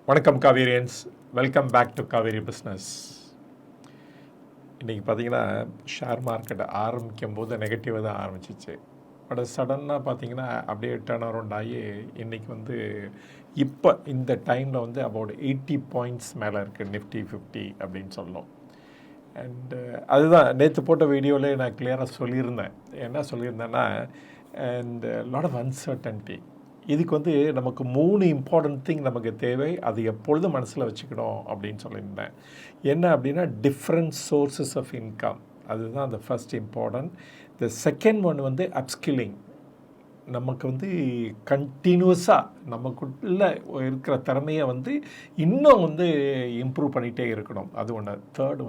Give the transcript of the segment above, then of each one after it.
வணக்கம் Kaverians, welcome back to Kaveri business. இன்றைக்கி பார்த்தீங்கன்னா ஷேர் மார்க்கெட் ஆரம்பிக்கும் போது நெகட்டிவாக தான் ஆரம்பிச்சிச்சு. பட் சடனாக பார்த்தீங்கன்னா அப்படியே டர்ன் அரவுண்ட் ஆகி இன்றைக்கி இப்போ இந்த டைமில் அபவுட் 80 பாயிண்ட்ஸ் மேலே இருக்குது நிஃப்டி 50 அப்படின்னு சொல்லணும். அண்டு அதுதான் நேற்று போட்ட வீடியோவில் நான் கிளியராக சொல்லியிருந்தேன். என்ன சொல்லியிருந்தேன்னா, அண்ட் லாட் ஆஃப் அன்சர்டன்ட்டி. இதுக்கு நமக்கு 3 இம்பார்ட்டன்ட் திங் நமக்கு தேவை. அது எப்பொழுதும் மனசில் வச்சுக்கணும் அப்படின்னு சொல்லியிருந்தேன். என்ன அப்படின்னா, டிஃப்ரெண்ட் சோர்ஸஸ் ஆஃப் இன்கம், அதுதான் அந்த first important. The second one upskilling. நமக்கு கண்டினியூஸாக நமக்குள்ளே இருக்கிற திறமையை இன்னும் இம்ப்ரூவ் பண்ணிகிட்டே இருக்கணும். அது ஒன்று. தேர்டு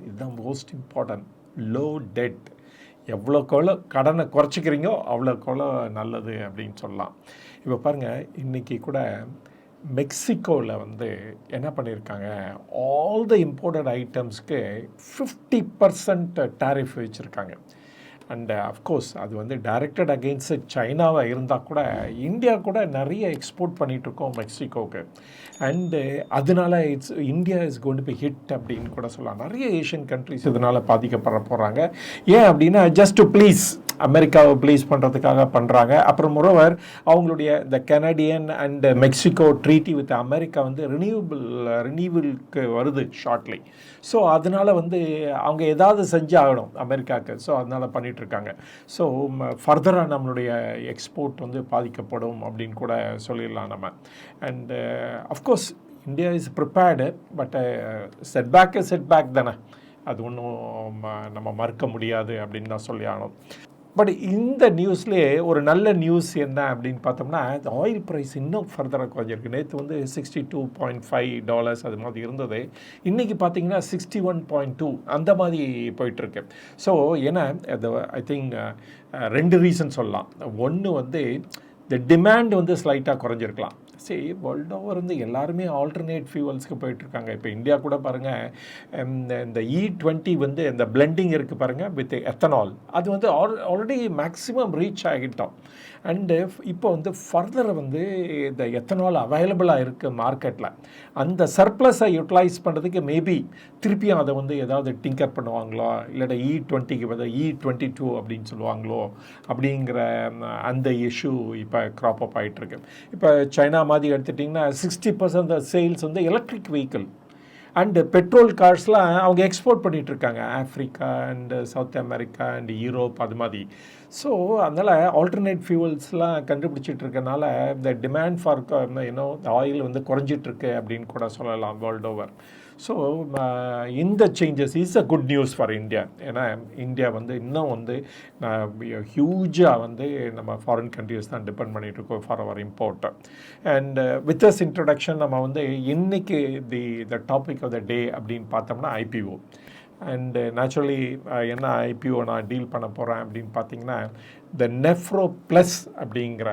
இதுதான் மோஸ்ட் இம்பார்ட்டன்ட், லோ டெட். எவ்வளோக்கெவ்வளோ கடனை குறைச்சிக்கிறீங்களோ அவ்வளோக்கெவ்வளோ நல்லது அப்படின்னு சொல்லலாம். இப்போ பாருங்கள், இன்றைக்கி கூட மெக்சிகோவில் என்ன பண்ணியிருக்காங்க, ஆல் த இம்போர்ட்டட் ஐட்டம்ஸ்க்கு 50% டேரிஃப் வச்சுருக்காங்க. அண்டு அஃப்கோர்ஸ் அது டைரக்டட் அகெயின்ஸ்ட் சைனாவாக இருந்தால் கூட இந்தியா கூட நிறைய எக்ஸ்போர்ட் பண்ணிகிட்ருக்கோம் மெக்சிகோவுக்கு. அண்டு அதனால India is going to be hit அப்படின்னு கூட சொல்லலாம். நிறைய ஏஷியன் கண்ட்ரிஸ் இதனால் பாதிக்கப்பட போகிறாங்க. ஏன் அப்படின்னா, ஜஸ்ட் டு ப்ளீஸ் அமெரிக்காவை ப்ளீஸ் பண்ணுறதுக்காக பண்ணுறாங்க. அப்புறம் மொரோவர் அவங்களுடைய இந்த Canadian and Mexico treaty with America ரினியூவலுக்கு வருது ஷார்ட்லி. ஸோ அதனால் அவங்க ஏதாவது செஞ்சு ஆகணும் அமெரிக்காவுக்கு. ஸோ அதனால் பண்ணிகிட்ருக்காங்க. ஸோ ஃபர்தராக நம்மளுடைய எக்ஸ்போர்ட் பாதிக்கப்படும் அப்படின்னு கூட சொல்லிடலாம் நம்ம. And of course India is prepared. But setback தானே, அது ஒன்றும் நம்ம மறுக்க முடியாது அப்படின்னு தான் சொல்லி ஆகணும். பட் இந்த நியூஸ்லேயே ஒரு நல்ல நியூஸ் என்ன அப்படின்னு பார்த்தோம்னா, ஆயில் ப்ரைஸ் இன்னும் ஃபர்தராக குறைஞ்சிருக்கு. நேற்று $62.5 அது மாதிரி இருந்தது. இன்றைக்கி பார்த்தீங்கன்னா 61.2 அந்த மாதிரி போயிட்டுருக்கு. ஸோ ஏன்னா ஐ திங்க் 2 ரீசன் சொல்லலாம். ஒன்று இந்த டிமாண்ட் ஸ்லைட்டாக குறைஞ்சிருக்கலாம். சரி, வேர்ல்டு ஓவர் எல்லாருமே ஆல்டர்னேட் ஃபியூவல்ஸ்க்கு போயிட்டுருக்காங்க. இப்போ இந்தியா கூட பாருங்கள், இந்த E20 இந்த பிளெண்டிங் இருக்குது பாருங்கள் வித் எத்தனால், அது ஆல்ரெடி மேக்ஸிமம் ரீச் ஆகிட்டோம். அண்டு இப்போ ஃபர்தர் இந்த எத்தனால் அவைலபிளாக இருக்குது மார்க்கெட்டில். அந்த சர்ப்ளஸை யூட்டிலைஸ் பண்ணுறதுக்கு மேபி திருப்பியும் அதை ஏதாவது டிங்கர் பண்ணுவாங்களோ, இல்லாட்ட E20க்கு E22 அப்படின்னு சொல்லுவாங்களோ அப்படிங்கிற அந்த இஷ்யூ இப்போ க்ராப் அப் ஆகிட்டுருக்கு. இப்போ சைனா மாதிரி எடுத்துட்டிங்கன்னா 60% sales electric vehicle and petrol கார்ஸ்லாம் அவங்க எக்ஸ்போர்ட் பண்ணிகிட்ருக்காங்க Africa and South America and Europe அது மாதிரி. ஸோ அதனால் ஆல்டர்னேட் ஃபியூவல்ஸ்லாம் கண்டுபிடிச்சிட்டு இருக்கனால இந்த டிமாண்ட் ஃபார் ஆயில் குறைஞ்சிட்ருக்கு அப்படின்னு கூட சொல்லலாம் வேர்ல்டு ஓவர். ஸோ இந்த changes is a good news for India. ஏன்னா இந்தியா இன்னும் ஹியூஜாக நம்ம ஃபாரின் கண்ட்ரிஸ் தான் டிபெண்ட் பண்ணிகிட்ருக்கோம் for our import. And with this introduction நம்ம இன்றைக்கி த டாபிக் ஆஃப் த டே அப்படின்னு பார்த்தோம்னா IPO. அண்டு நேச்சுரலி என்ன IPO நான் டீல் பண்ண போகிறேன் அப்படின்னு பார்த்தீங்கன்னா, த நெஃப்ரோ ப்ளஸ் அப்படிங்கிற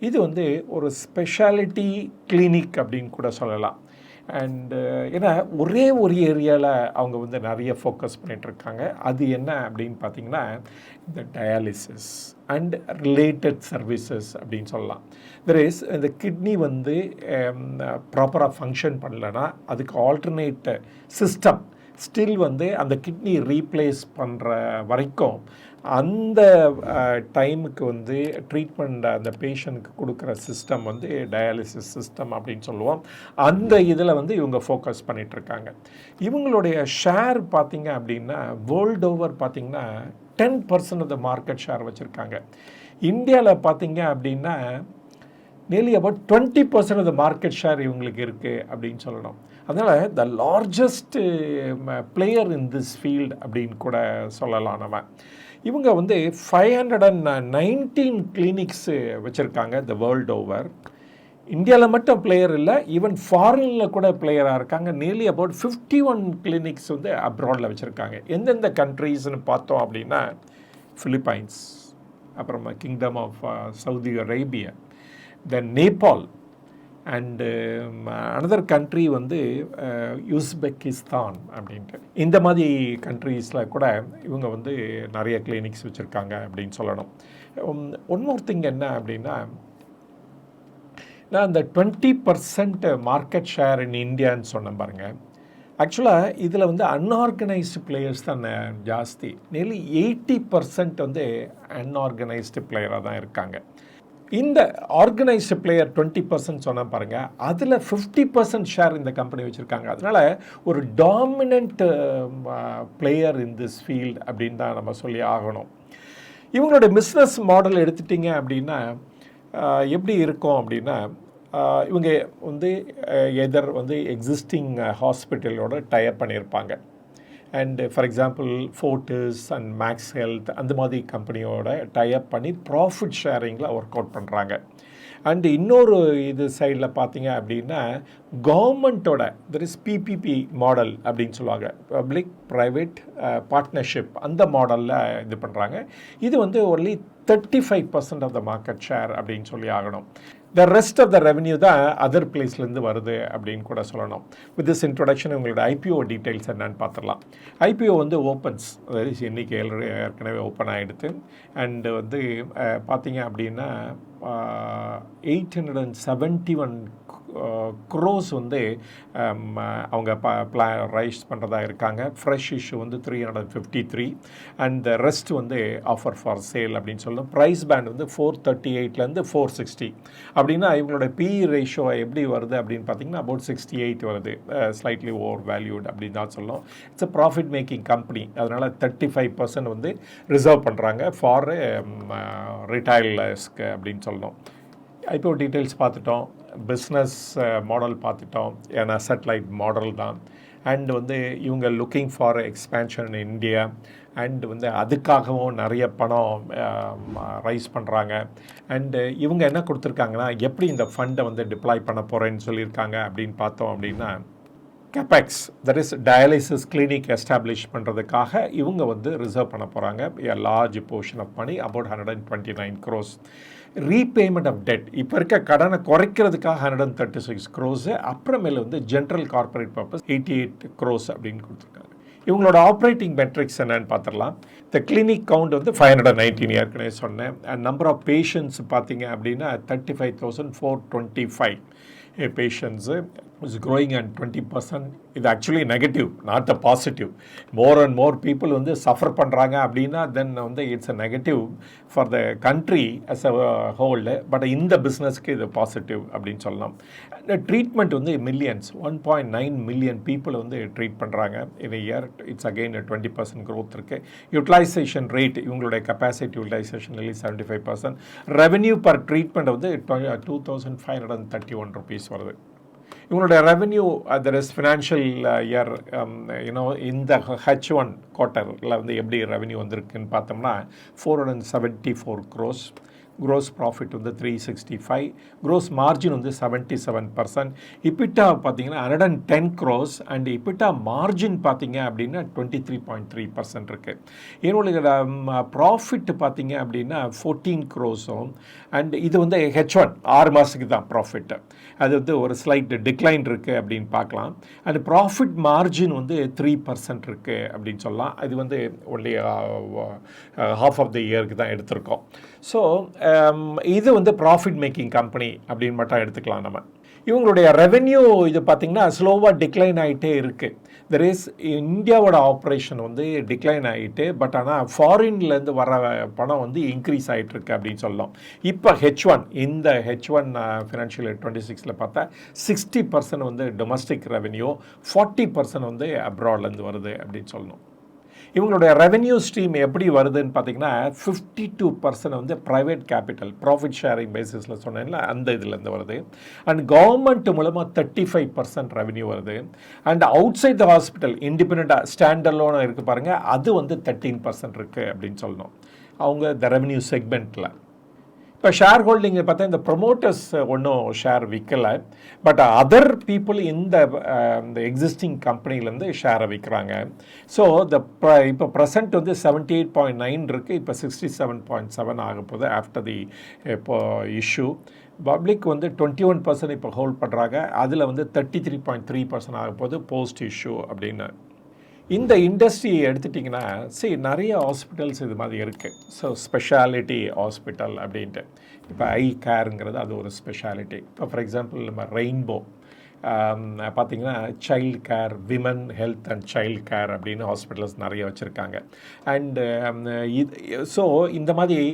இது ஒரு ஸ்பெஷாலிட்டி கிளினிக் அப்படின்னு கூட சொல்லலாம். அண்டு ஏன்னா ஒரே ஒரு ஏரியாவில் அவங்க நிறைய ஃபோக்கஸ் பண்ணிகிட்ருக்காங்க. அது என்ன அப்படின்னு பார்த்தீங்கன்னா, இந்த டயாலிசிஸ் அண்ட் ரிலேட்டட் சர்வீசஸ் அப்படின்னு சொல்லலாம். இந்த கிட்னி ப்ராப்பராக ஃபங்க்ஷன் பண்ணலைன்னா அதுக்கு ஆல்டர்னேட் சிஸ்டம் ஸ்டில் அந்த கிட்னி ரீப்ளேஸ் பண்ணுற வரைக்கும் அந்த டைமுக்கு ட்ரீட்மெண்ட் அந்த பேஷண்ட்டுக்கு கொடுக்குற சிஸ்டம் டயாலிசிஸ் சிஸ்டம் அப்படின்னு சொல்லுவோம். அந்த இதில் இவங்க ஃபோக்கஸ் பண்ணிகிட்ருக்காங்க. இவங்களுடைய ஷேர் பார்த்திங்க அப்படின்னா வேர்ல்டு ஓவர் பார்த்திங்கன்னா 10% ஆஃப் த மார்க்கெட் ஷேர் வச்சுருக்காங்க. இந்தியாவில் பார்த்திங்க அப்படின்னா nearly about 20% of the market share இவங்களுக்கு இருக்குது அப்படின்னு சொல்லணும். அதனால் the largest player in this field அப்படின்னு கூட சொல்லலாம் நம்ம. இவங்க 519 கிளினிக்ஸு வச்சுருக்காங்க த வேர்ல்டு ஓவர். இந்தியாவில் மட்டும் பிளேயர் இல்லை, ஈவன் ஃபாரினில் கூட பிளேயராக இருக்காங்க. நியர்லி அபவுட் 51 கிளினிக்ஸ் அப்ராடில் வச்சுருக்காங்க. எந்தெந்த கண்ட்ரீஸ்னு பார்த்தோம் அப்படின்னா, ஃபிலிப்பைன்ஸ், அப்புறமா kingdom of Saudi Arabia, then Nepal, and another country Uzbekistan அப்படின்ட்டு. இந்த மாதிரி கண்ட்ரீஸில் கூட இவங்க நிறைய கிளினிக்ஸ் வச்சுருக்காங்க அப்படின்னு சொல்லணும். ஒன் மோர் திங் என்ன அப்படின்னா, நான் அந்த 20% மார்க்கெட் ஷேர் இன் இந்தியான்னு சொன்னேன் பாருங்கள். ஆக்சுவலாக இதில் வந்து அன்ஆர்கனைஸ்டு பிளேயர்ஸ் தான் ஜாஸ்தி. நியர்லி 80% வந்து அன்ஆர்கனைஸ்டு பிளேயராக தான் இருக்காங்க. இந்த ஆர்கனைஸ்டு பிளேயர் 20% சொன்னால் பாருங்கள், அதில் 50% ஷேர் இந்த கம்பெனி வச்சுருக்காங்க. அதனால் ஒரு dominant player in this field அப்படின்னு தான் நம்ம சொல்லி ஆகணும். இவங்களோட பிஸ்னஸ் மாடல் எடுத்துட்டிங்க அப்படின்னா எப்படி இருக்கும் அப்படின்னா, இவங்க வந்து எதர் வந்து எக்ஸிஸ்டிங் ஹாஸ்பிட்டலோட டைப் பண்ணியிருப்பாங்க. And for example Fortis and Max Health அந்த மாதிரி கம்பெனியோட டைப் பண்ணி ப்ராஃபிட் ஷேரிங்கில் ஒர்க் அவுட் பண்ணுறாங்க. அண்டு இன்னொரு இது சைடில் பார்த்தீங்க அப்படின்னா கவர்மெண்ட்டோட தெர் இஸ் பிபிபி மாடல் அப்படின்னு சொல்லுவாங்க, பப்ளிக் ப்ரைவேட் பார்ட்னர்ஷிப், அந்த மாடலில் இது பண்ணுறாங்க. இது வந்து only 35% of the market share அப்படின்னு சொல்லி ஆகணும். The rest of the revenue தான் அதர் பிளேஸ்லேருந்து வருது அப்படின்னு கூட சொல்லணும். வித் திஸ் இன்ட்ரொடக்ஷன் உங்களோட ஐபிஓ டீட்டெயில்ஸ் என்னன்னு பார்த்துடலாம். ஐபிஓ வந்து ஓப்பன்ஸ், அதாவது இன்றைக்கி ஏற்கனவே ஓப்பன் ஆகிடுது. அண்டு வந்து பார்த்தீங்க அப்படின்னா 871 க்ரோஸ் வந்து அவங்க ரைஸ் பண்ணுறதா இருக்காங்க. ஃப்ரெஷ் இஷ்யூ வந்து 353 அண்ட் த ரெஸ்ட் வந்து ஆஃபர் ஃபார் சேல் அப்படின்னு சொல்லணும். ப்ரைஸ் பேண்ட் வந்து 438லேருந்து 460 அப்படின்னா இவங்களோட பிஇ ரேஷியோ எப்படி வருது அப்படின்னு பார்த்தீங்கன்னா அபவுட் 68 வருது. ஸ்லைட்லி ஓவர் வேல்யூட் அப்படின்னு தான் சொல்லணும். It's a profit making company. அதனால் 35% வந்து ரிசர்வ் பண்ணுறாங்க ஃபார் ரிட்டைலர்ஸ்க்கு அப்படின்னு சொல்லணும். ஐபிஓ டீட்டெயில்ஸ் பார்த்துட்டோம், பிஸ்னஸ் மாடல் பார்த்துட்டோம், ஏன்னா சேட்டலைட் மாடல் தான். அண்ட் வந்து இவங்க looking for expansion in India and வந்து அதுக்காகவும் நிறைய பணம் ரைஸ் பண்ணுறாங்க. அண்டு இவங்க என்ன கொடுத்துருக்காங்கன்னா, எப்படி இந்த ஃபண்டை வந்து டிப்ளாய் பண்ண போகிறேன்னு சொல்லியிருக்காங்க அப்படின்னு பார்த்தோம் அப்படின்னா, capex, that is dialysis clinic establish பண்ணுறதுக்காக இவங்க வந்து ரிசர்வ் பண்ண போகிறாங்க a large portion of money, about 129 crores. Repayment of debt, இப்போ இருக்க கடனை குறைக்கிறதுக்காக 136 crores. அப்புறமேல வந்து ஜென்ரல் கார்பரேட் பர்பஸ் 88 crores அப்படின்னு கொடுத்துருக்காங்க. இவங்களோட ஆப்ரேட்டிங் மெட்ரிக்ஸ் என்னன்னு பார்த்துடலாம். இந்த கிளினிக் கவுண்ட் வந்து 519 ஏற்கனவே சொன்னேன். அண்ட் நம்பர் ஆஃப் பேஷண்ட்ஸ் பார்த்தீங்க அப்படின்னா 35,425 patients is growing at 20%. இது actually negative, not a positive. More and more people வந்து சஃபர் பண்ணுறாங்க அப்படின்னா தென் வந்து it's a negative for the country as a whole. But இந்த பிஸ்னஸ்க்கு இது பாசிட்டிவ் அப்படின்னு சொல்லலாம். இந்த ட்ரீட்மெண்ட் வந்து மில்லியன்ஸ், 1.9 million பீப்புள் வந்து ட்ரீட் பண்ணுறாங்க in year. It's again 20% growth இருக்குது. யூட்டிலைசேஷன் ரேட், இவங்களுடைய capacity utilization 75%. Revenue per treatment வந்து 2,531 rupees வருது. இவங்களுடைய revenue that is financial year இந்த H1 குவார்ட்டரில் வந்து எப்படி ரெவென்யூ வந்திருக்குன்னு பார்த்தோம்னா 474 crores. க்ரோஸ் ப்ராஃபிட் வந்து 365, க்ரோஸ் மார்ஜின் வந்து 77%. இபிட்டா பார்த்தீங்கன்னா 110 crores அண்ட் இபிட்டா மார்ஜின் பார்த்தீங்க அப்படின்னா 23.3% இருக்குது. என்னோட ப்ராஃபிட் பார்த்தீங்க அப்படின்னா 14 crores-உம் அண்ட் இது வந்து H1 6 மாதத்துக்கு தான் ப்ராஃபிட்டு. அது வந்து ஒரு ஸ்லைட் டிக்ளைன் இருக்குது அப்படின்னு பார்க்கலாம். அண்ட் ப்ராஃபிட் மார்ஜின் வந்து 3% இருக்குது அப்படின்னு சொல்லலாம். இது வந்து ஒன்லி ஹாஃப் ஆஃப் த இயருக்கு தான் எடுத்திருக்கோம். ஸோ இது வந்து ப்ராஃபிட் மேக்கிங் கம்பெனி அப்படின்னு மட்டும் எடுத்துக்கலாம் நம்ம. இவங்களுடைய ரெவென்யூ இது பார்த்திங்கன்னா ஸ்லோவாக டிக்ளைன் ஆகிட்டே இருக்குது. தெர் இஸ் இந்தியாவோட ஆப்ரேஷன் வந்து டிக்ளைன் ஆகிட்டு, பட் ஆனால் ஃபாரின்லேருந்து வர பணம் வந்து இன்க்ரீஸ் ஆகிட்டுருக்கு அப்படின்னு சொல்லலாம். இப்போ H1 இந்த H1 ஃபினான்ஷியல் 26 பார்த்தா 60% வந்து டொமஸ்டிக் ரெவென்யூ, 40% வந்து அப்ராட்லேருந்து வருது அப்படின்னு சொல்லணும். இவங்களுடைய ரெவென்யூ ஸ்ட்ரீம் எப்படி வருதுன்னு பார்த்தீங்கன்னா 52% வந்து ப்ரைவேட் கேபிட்டல் ப்ராஃபிட் ஷேரிங் பேசிஸில் சொன்னேன்ல அந்த இதுலேருந்து வருது. அண்ட் கவர்மெண்ட் மூலமாக 35% ரெவென்யூ வருது. And outside the hospital இண்டிபெண்ட்டாக ஸ்டாண்டர்லோன்னு இருக்குது பாருங்கள், அது வந்து 13% இருக்குது அப்படின்னு சொல்லணும் அவங்க த ரெவென்யூ செக்மெண்ட்டில். இப்போ ஷேர் ஹோல்டிங்கை பார்த்தா இந்த ப்ரொமோட்டர்ஸ் ஒன்றும் ஷேர் விற்கலை, பட் அதர் பீப்புள் இந்த எக்ஸிஸ்டிங் கம்பெனிலேருந்து ஷேரை விற்கிறாங்க. ஸோ இப்போ ப்ரெசென்ட் வந்து 78.9 இருக்குது, இப்போ 67.7 ஆக போகுது ஆஃப்டர் தி இப்போ இஷ்யூ. பப்ளிக் வந்து 21% இப்போ ஹோல்ட் பண்ணுறாங்க, அதில் வந்து 33.3% ஆக போகுது போஸ்ட் இஷ்யூ அப்படின்னு. இந்த இண்டஸ்ட்ரி எடுத்துட்டிங்கன்னா நிறைய ஹாஸ்பிட்டல்ஸ் இது மாதிரி இருக்குது. ஸோ ஸ்பெஷாலிட்டி ஹாஸ்பிட்டல் அப்படின்ட்டு இப்போ ஐ கேருங்கிறது அது ஒரு ஸ்பெஷாலிட்டி. இப்போ ஃபார் எக்ஸாம்பிள் நம்ம ரெயின்போ பார்த்திங்கன்னா child care, women health and child care அப்படின்னு ஹாஸ்பிட்டல்ஸ் நிறைய வச்சுருக்காங்க. அண்டு ஸோ இந்த மாதிரி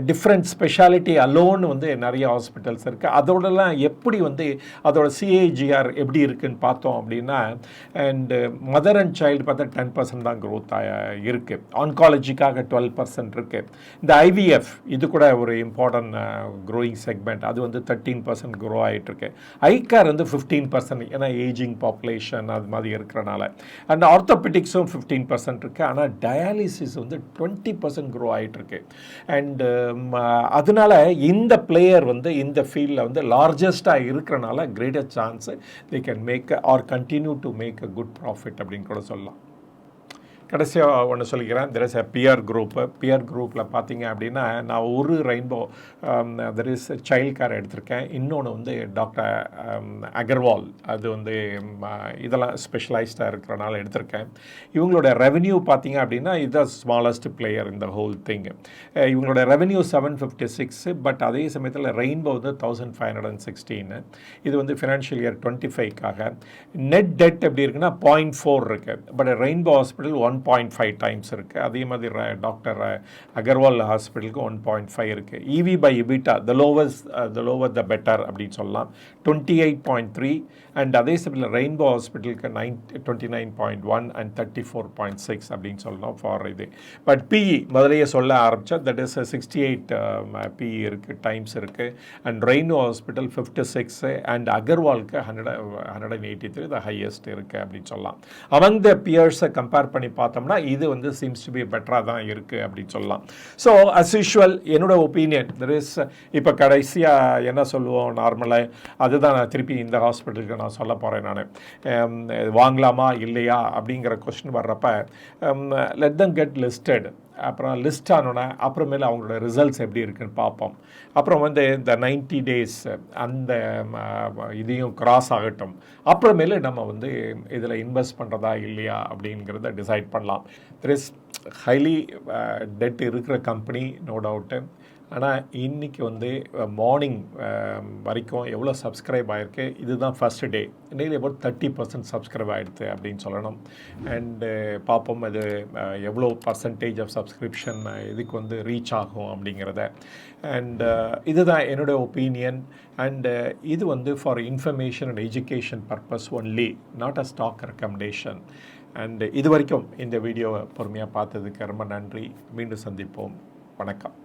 டிஃப்ரெண்ட் ஸ்பெஷாலிட்டி அலோன் வந்து நிறைய ஹாஸ்பிட்டல்ஸ் இருக்குது. அதோடலாம் எப்படி வந்து அதோட சிஏஜிஆர் எப்படி இருக்குதுன்னு பார்த்தோம் அப்படின்னா, அண்டு மதர் அண்ட் சைல்டு பார்த்தா 10% தான் க்ரோத் இருக்குது. ஆன்காலஜிக்காக 12% இருக்குது. இந்த ஐவிஎஃப் இது கூட ஒரு இம்பார்ட்டன்ட் க்ரோயிங் செக்மெண்ட், அது வந்து 13% க்ரோ ஆகிட்டுருக்கு. ஐ கேர் வந்து 15%, ஏன்னா ஏஜிங் பாப்புலேஷன் அது மாதிரி இருக்கிறனால. அண்ட் ஆர்த்தோபெடிக்ஸும் 15% இருக்குது. ஆனால் டயாலிசிஸ் வந்து 20% க்ரோ ஆகிட்டுருக்கு. அண்டு அதனால இந்த பிளேயர் வந்து இந்த ஃபீல்டில் வந்து லார்ஜஸ்ட்டாக இருக்கிறனால greater chance they can make or continue to make a good profit அப்படின்னு கூட சொல்லலாம். கடைசியாக ஒன்று சொல்லிக்கிறேன். There is a peer group. Peer குரூப்பில் பார்த்தீங்க அப்படின்னா, நான் ஒரு Rainbow there is child care எடுத்திருக்கேன். இன்னொன்று வந்து டாக்டர் அகர்வால், அது வந்து இதெல்லாம் ஸ்பெஷலைஸ்டாக இருக்கிறனால எடுத்திருக்கேன். இவங்களோட ரெவென்யூ பார்த்தீங்க அப்படின்னா இதுதான் ஸ்மாலஸ்ட் பிளேயர் இந்த ஹோல் திங். இவங்களோட ரெவென்யூ 756, பட் அதே சமயத்தில் ரெயின்போ வந்து 1516. இது வந்து ஃபினான்ஷியல் இயர் 25க்காக. நெட் டெட் எப்படி இருக்குன்னா 0.4 இருக்குது. பட் ரெயின்போ ஹாஸ்பிட்டல் 1.5 டைம்ஸ் இருக்குது. அதே மாதிரி டாக்டர் அகர்வால் ஹாஸ்பிட்டலுக்கு 1.5 இருக்குது. EV by EBITDA the lower the better அப்படின்னு சொல்லலாம், 28.3. அண்ட் அதே சமயத்தில் ரெயின்போ ஹாஸ்பிட்டலுக்கு 29.1 அண்ட் 34.6 அப்படின்னு சொல்லலாம் ஃபார் இது. பட் பிஇ முதலையே சொல்ல ஆரம்பித்தா தட் இஸ் 68 பிஇ இருக்குது, டைம்ஸ் இருக்குது. அண்ட் ரெயின்போ ஹாஸ்பிட்டல் 56 அண்ட் அகர்வாலுக்கு 183 த ஹையஸ்ட் இருக்குது அப்படின்னு சொல்லலாம். அவங்க பியர்ஸை கம்பேர் பண்ணி பார்த்தோம்னா இது வந்து சீம்ஸ் டு பி பெட்டராக தான் இருக்குது அப்படின்னு சொல்லலாம். ஸோ அஸ் யூஷுவல் என்னோட ஒப்பீனியன் தெர் இஸ். இப்போ கடைசியாக என்ன சொல்லுவோம் நார்மலாக, அதுதான் நான் திருப்பி இந்த ஹாஸ்பிட்டலுக்கு நான் சொல்ல போகிறேன். நான் வாங்கலாமா இல்லையா அப்படிங்கிற கொஸ்டின் வர்றப்ப லெட் தம் கெட் லிஸ்டட். அப்புறம் லிஸ்ட் ஆனோன்னா அப்புறமேல அவங்களோட ரிசல்ட்ஸ் எப்படி இருக்குன்னு பார்ப்போம். அப்புறம் வந்து இந்த 90 days அந்த இதையும் கிராஸ் ஆகட்டும். அப்புறமேல நம்ம வந்து இதில் இன்வெஸ்ட் பண்ணுறதா இல்லையா அப்படிங்கிறத டிசைட் பண்ணலாம். தெர் இஸ் ஹைலி டெட் இருக்கிற கம்பெனி, நோ டவுட்டு. ஆனால் இன்றைக்கி வந்து மார்னிங் வரைக்கும் எவ்வளோ சப்ஸ்கிரைப் ஆகிருக்கு, இதுதான் first day. Daily about 30% subscribe ஆகிடுது அப்படின்னு சொல்லணும். அண்டு பார்ப்போம் அது எவ்வளோ பர்சன்டேஜ் ஆஃப் சப்ஸ்கிரிப்ஷன் இதுக்கு வந்து ரீச் ஆகும் அப்படிங்கிறத. அண்டு இதுதான் என்னோடய ஒப்பீனியன். அண்டு இது வந்து for information and education purpose only, not a stock recommendation. And இது வரைக்கும் இந்த வீடியோவை பொறுமையாக பார்த்ததுக்கு ரொம்ப நன்றி. மீண்டும் சந்திப்போம். வணக்கம்.